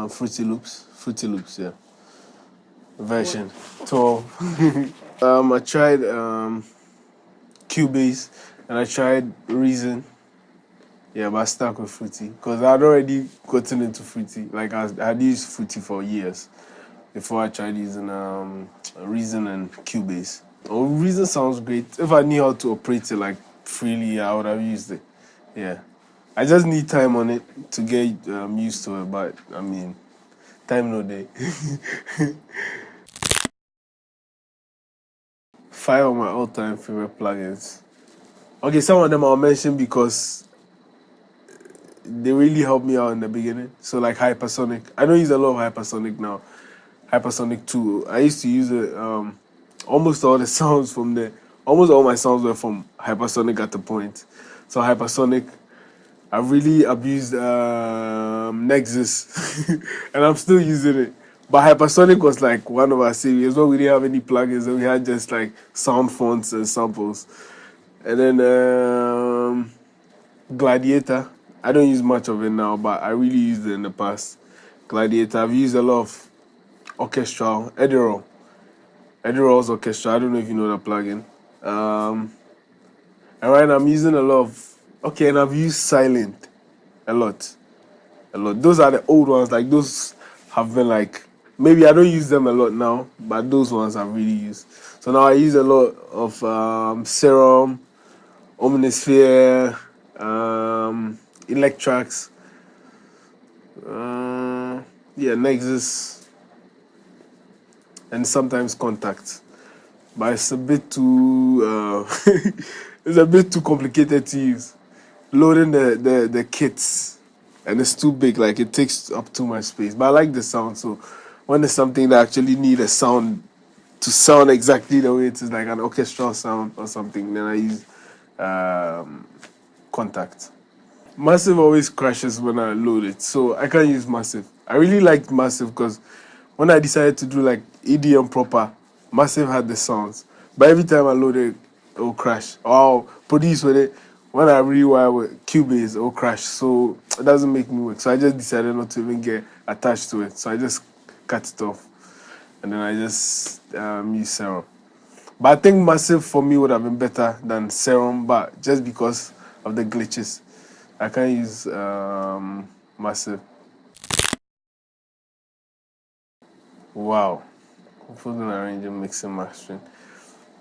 Fruity Loops, yeah. Version 12. I tried Cubase and I tried Reason. Yeah, but I stuck with Fruity because I'd already gotten into Fruity. Like I had used Fruity for years before I tried using Reason and Cubase. Oh, Reason sounds great. If I knew how to operate it like freely, I would have used it. Yeah, I just need time on it to get used to it. But I mean, time no day. 5 of my all-time favorite plugins. Okay, some of them I'll mention because they really helped me out in the beginning. So like Hypersonic. I don't use a lot of Hypersonic now. Hypersonic 2. I used to use it almost all the sounds from there. Almost all my sounds were from Hypersonic at the point. So Hypersonic, I really abused Nexus and I'm still using it. But Hypersonic was like one of our series where we didn't have any plugins and we had just like sound fonts and samples. And then Gladiator. I don't use much of it now, but I really used it in the past. Gladiator. I've used a lot of orchestral. Edirol's orchestra. I don't know if you know that plugin. And right now I'm using a lot of. Okay, and I've used Silent a lot. Those are the old ones. Like those have been like maybe I don't use them a lot now, but those ones I've really used. So now I use a lot of Serum, Omnisphere, Electrax, Nexus, and sometimes Contact. But it's a bit too it's a bit too complicated to use. Loading the kits and it's too big, like it takes up too much space. But I like the sound, so when there's something that actually need a sound to sound exactly the way it is, like an orchestral sound or something, then I use Contact. Massive always crashes when I load it, so I can't use Massive. I really liked Massive because when I decided to do like EDM proper, Massive had the sounds. But every time I load it, it'll crash. Or I'll produce with it. When I rewire with Cubase, it'll crash. So it doesn't make me work. So I just decided not to even get attached to it. So I just cut it off. And then I just use Serum. But I think Massive for me would have been better than Serum, but just because of the glitches. I can't use Massive. Wow. Composing, arranging, mixing, mastering.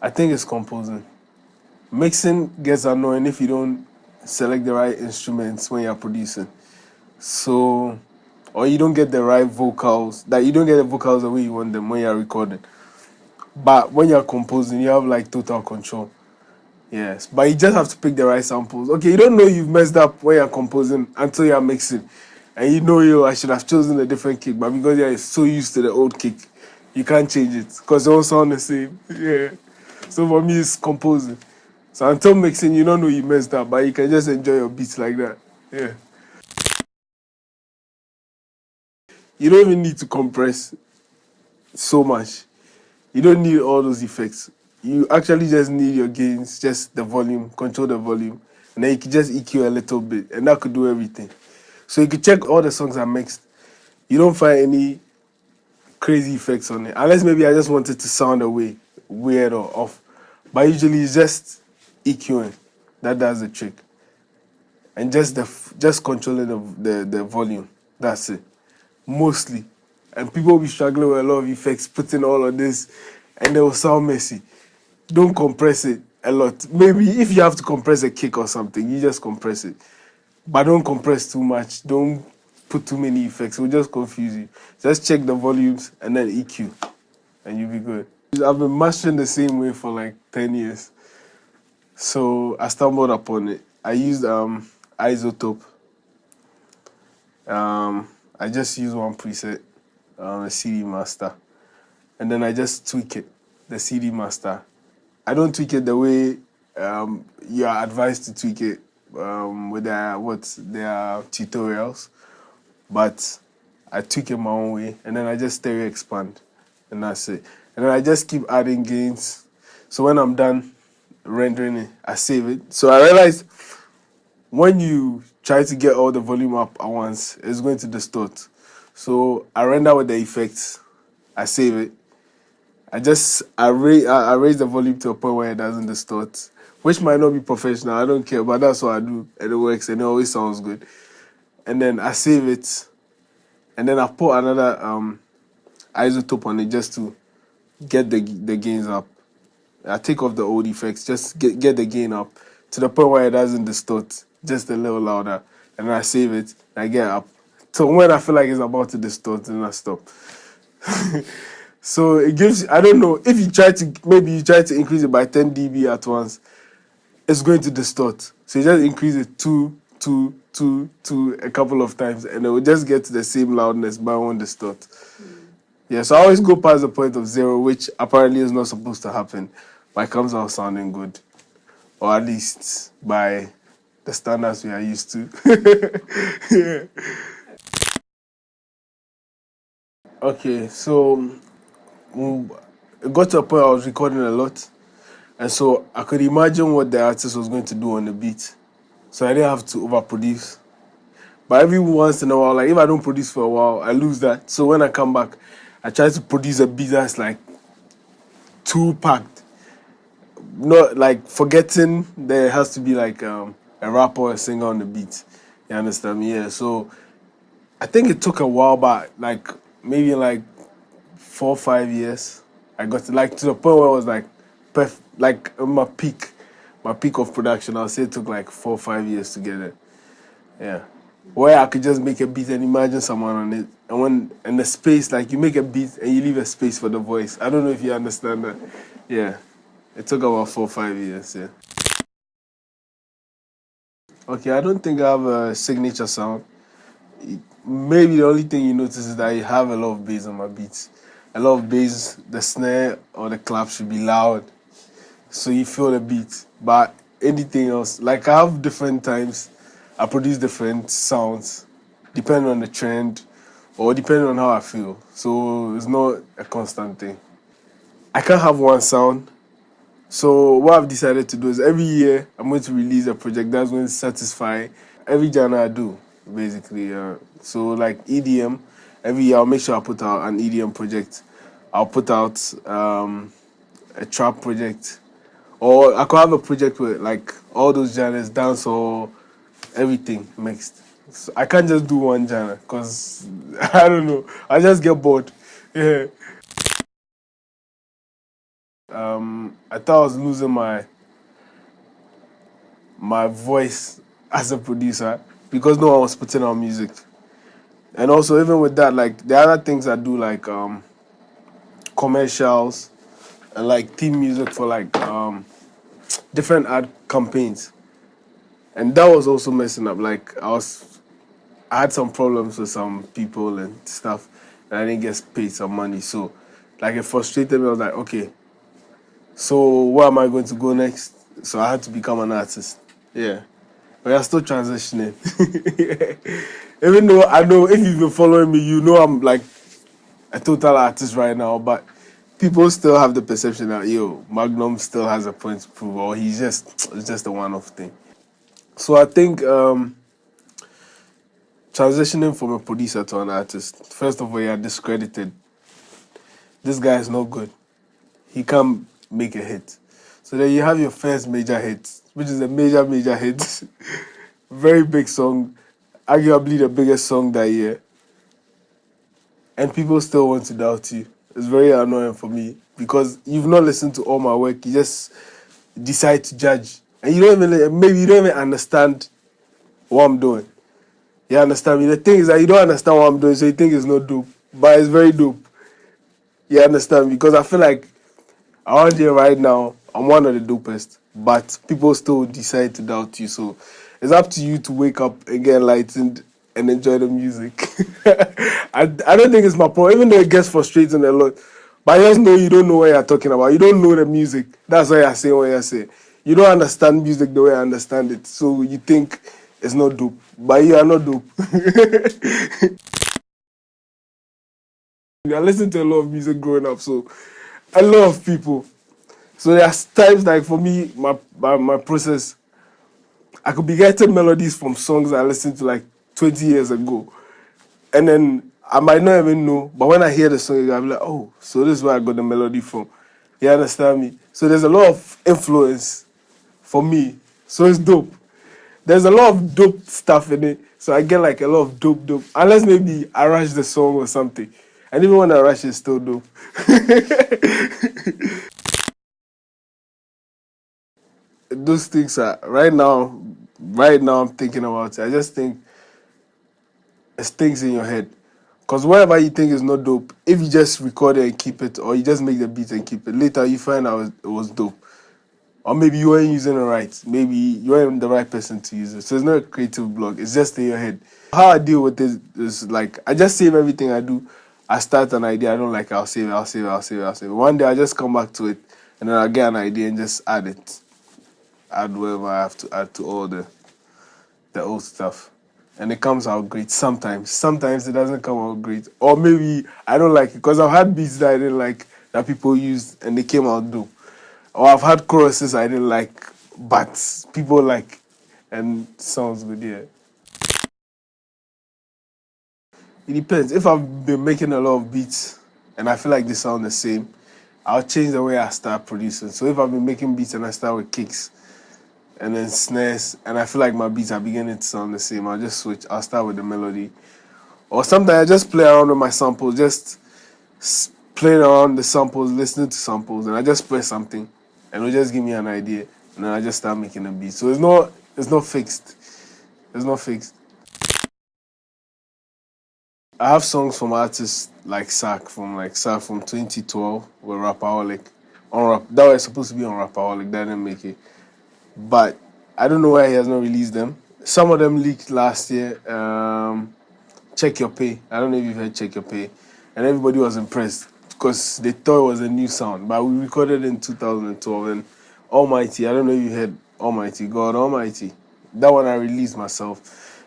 I think it's composing. Mixing gets annoying if you don't select the right instruments when you're producing. So, or you don't get the right vocals, that you don't get the vocals the way you want them when you're recording. But when you're composing, you have like total control. Yes, but you just have to pick the right samples. Okay, you don't know you've messed up when you're composing until you're mixing. And you know I should have chosen a different kick, but because you're so used to the old kick, you can't change it because they all sound the same. Yeah. So for me, it's composing. So until mixing, you don't know you messed up, but you can just enjoy your beats like that. Yeah. You don't even need to compress so much. You don't need all those effects. You actually just need your gains, just the volume, control the volume, and then you can just EQ a little bit, and that could do everything. So you can check all the songs I mixed. You don't find any crazy effects on it, unless maybe I just want it to sound away, weird or off. But usually it's just EQing that does the trick, and just controlling the volume. That's it, mostly. And people will be struggling with a lot of effects, putting all of this, and they will sound messy. Don't compress it a lot. Maybe if you have to compress a kick or something, you just compress it. But don't compress too much. Don't put too many effects. It will just confuse you. Just check the volumes and then EQ, and you'll be good. I've been mastering the same way for like 10 years. So I stumbled upon it. I used Isotope. I just use one preset, a CD master. And then I just tweak it, the CD master. I don't tweak it the way you are advised to tweak it with their tutorials, but I tweak it my own way, and then I just stereo expand, and that's it. And then I just keep adding gains. So when I'm done rendering it, I save it. So I realized when you try to get all the volume up at once, it's going to distort. So I render with the effects, I save it. I raise the volume to a point where it doesn't distort, which might not be professional. I don't care, but that's what I do, and it works, and it always sounds good. And then I save it, and then I put another isotope on it just to get the gains up. I take off the old effects, just get the gain up to the point where it doesn't distort, just a little louder, and then I save it. And I get up. So when I feel like it's about to distort, then I stop. So it gives, I don't know, if you try to increase it by 10 dB at once, it's going to distort. So you just increase it two a couple of times, and it will just get to the same loudness, but it won't distort. Yeah, so I always go past the point of 0, which apparently is not supposed to happen, but it comes out sounding good, or at least by the standards we are used to. Yeah. Okay, so it got to a point I was recording a lot, and so I could imagine what the artist was going to do on the beat, so I didn't have to overproduce. But every once in a while, like if I don't produce for a while, I lose that. So when I come back, I try to produce a beat that's like too packed. Not like forgetting there has to be like a rapper or a singer on the beat. You understand me? Yeah. So I think it took a while, but like maybe like 4 or 5 years, I got to the point where I was like like my peak of production. I'll say it took like 4 or 5 years to get it. Yeah. Where I could just make a beat and imagine someone on it. And when in the space, like you make a beat and you leave a space for the voice. I don't know if you understand that. Yeah. It took about 4 or 5 years, yeah. Okay, I don't think I have a signature sound. Maybe the only thing you notice is that you have a lot of bass on my beats. A lot of bass, the snare or the clap should be loud, so you feel the beat. But anything else, like I have different times, I produce different sounds, depending on the trend or depending on how I feel. So it's not a constant thing. I can't have one sound. So what I've decided to do is every year I'm going to release a project that's going to satisfy every genre I do, basically. So like EDM, every year I'll make sure I put out an EDM project. I'll put out a trap project, or I could have a project with like all those genres, dance or everything mixed. So I can't just do one genre because I don't know. I just get bored. Yeah. I thought I was losing my voice as a producer because no one was putting out music. And also even with that, like the other things I do, like commercials and like theme music for like different ad campaigns. And that was also messing up. Like I had some problems with some people and stuff, and I didn't get paid some money. So like it frustrated me. I was like, okay, so where am I going to go next? So I had to become an artist. Yeah. But I'm still transitioning. Even though I know if you've been following me, you know I'm like a total artist right now, but people still have the perception that Magnom still has a point to prove, or it's just a one-off thing. So I think transitioning from a producer to an artist, first of all, you're discredited. This guy is not good. He can't make a hit. So then you have your first major hit, which is a major hit. Very big song, arguably the biggest song that year. And people still want to doubt you. It's very annoying for me because you've not listened to all my work. You just decide to judge. And maybe you don't even understand what I'm doing. You understand me? The thing is that you don't understand what I'm doing, so you think it's not dope. But it's very dope. You understand me? Because I feel like around here right now, I'm one of the dopest. But people still decide to doubt you. So it's up to you to wake up and get enlightened and enjoy the music. I don't think it's my problem, even though it gets frustrating a lot. But I just know you don't know what you're talking about. You don't know the music. That's why you're saying what you're saying. You don't understand music the way I understand it. So you think it's not dope. But you are not dope. I listened to a lot of music growing up, so a lot of people. So there's times like for me, my process, I could be getting melodies from songs I listened to like 20 years ago. And then I might not even know, but when I hear the song, I'll be like, oh, so this is where I got the melody from. You understand me? So there's a lot of influence for me. So it's dope. There's a lot of dope stuff in it. So I get like a lot of dope. Unless maybe I rush the song or something. And even when I rush, it's still dope. Those things are right now I'm thinking about it. I just think it's things in your head. Because whatever you think is not dope, if you just record it and keep it, or you just make the beat and keep it, later you find out it was dope. Or maybe you weren't using it right. Maybe you weren't the right person to use it. So it's not a creative block. It's just in your head. How I deal with this is like, I just save everything I do. I start an idea. I don't like it. I'll save it. One day I just come back to it. And then I get an idea and just add it. Add whatever I have to add to all the old stuff. And it comes out great sometimes. Sometimes it doesn't come out great. Or maybe I don't like it. Because I've had beats that I didn't like that people used and they came out dope. Or I've had choruses I didn't like, but people like, and sounds good, yeah. It depends. If I've been making a lot of beats and I feel like they sound the same, I'll change the way I start producing. So if I've been making beats and I start with kicks and then snares, and I feel like my beats are beginning to sound the same, I'll just switch. I'll start with the melody. Or sometimes I just play around with my samples, just playing around the samples, listening to samples, and I just play something, and it'll just give me an idea, and then I just start making a beat. So it's not fixed. It's not fixed. I have songs from artists like Sack from 2012 with Rapaholic. That was supposed to be on Rapaholic, that didn't make it. But I don't know why he has not released them. Some of them leaked last year. Check Your Pay. I don't know if you've heard Check Your Pay. And everybody was impressed because they thought it was a new sound. But we recorded it in 2012. And Almighty, I don't know if you heard Almighty, God Almighty. That one I released myself.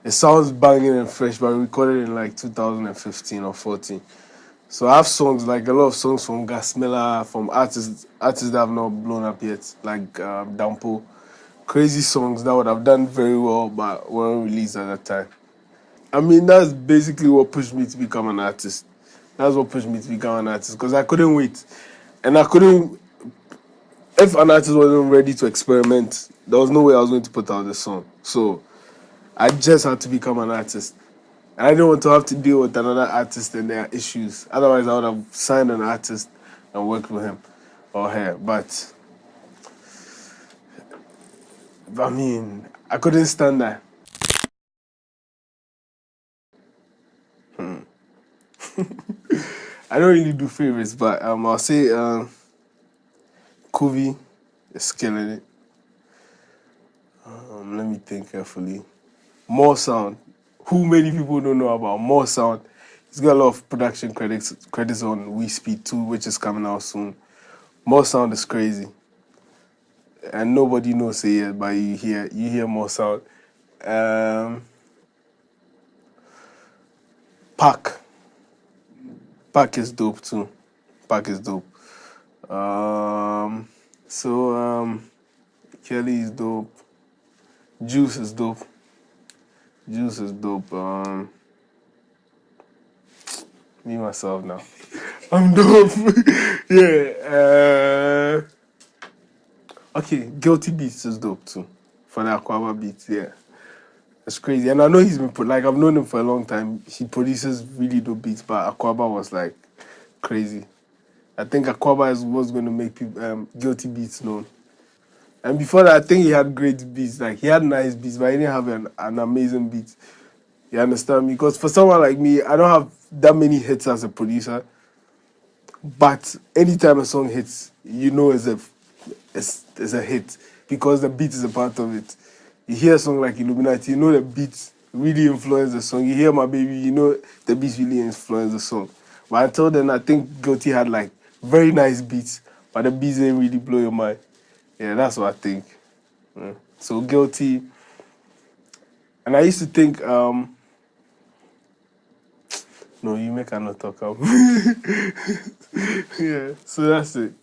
It sounds banging and fresh, but I recorded it in like 2015 or 14. So I have songs, like a lot of songs from Gasmela, from artists that have not blown up yet, like Dampo. Crazy songs that would have done very well, but weren't released at that time. I mean, that's basically what pushed me to become an artist. That's what pushed me to become an artist, because I couldn't wait. And I couldn't, if an artist wasn't ready to experiment, there was no way I was going to put out the song. So I just had to become an artist. And I didn't want to have to deal with another artist and their issues. Otherwise, I would have signed an artist and worked with him or her. But I mean, I couldn't stand that. I don't really do favorites, but I'll say Kovi is killing it. Let me think carefully. More Sound. Who many people don't know about More Sound. He's got a lot of production credits on We Speed 2, which is coming out soon. More Sound is crazy. And nobody knows it yet, but you hear More Sound. Pac. Pac is dope too. Pac is dope. Kelly is dope. Juice is dope. Me myself now. I'm dope. Yeah. Okay, Guilty Beats is dope too. For the Aquaba beats, yeah. It's crazy. And I know he's been like, I've known him for a long time. He produces really dope beats, but Aquaba was like crazy. I think Aquaba was going to make people Guilty Beats known. And before that, I think he had great beats. Like, he had nice beats, but he didn't have an amazing beat. You understand me? Because for someone like me, I don't have that many hits as a producer. But anytime a song hits, you know it's a hit. Because the beat is a part of it. You hear a song like Illuminati, you know the beats really influence the song. You hear My Baby, you know the beats really influence the song. But until then, I think Guilty had like very nice beats, but the beats didn't really blow your mind. Yeah, that's what I think. Yeah. So Guilty. And I used to think, no, you make her not talk up. Yeah, so that's it.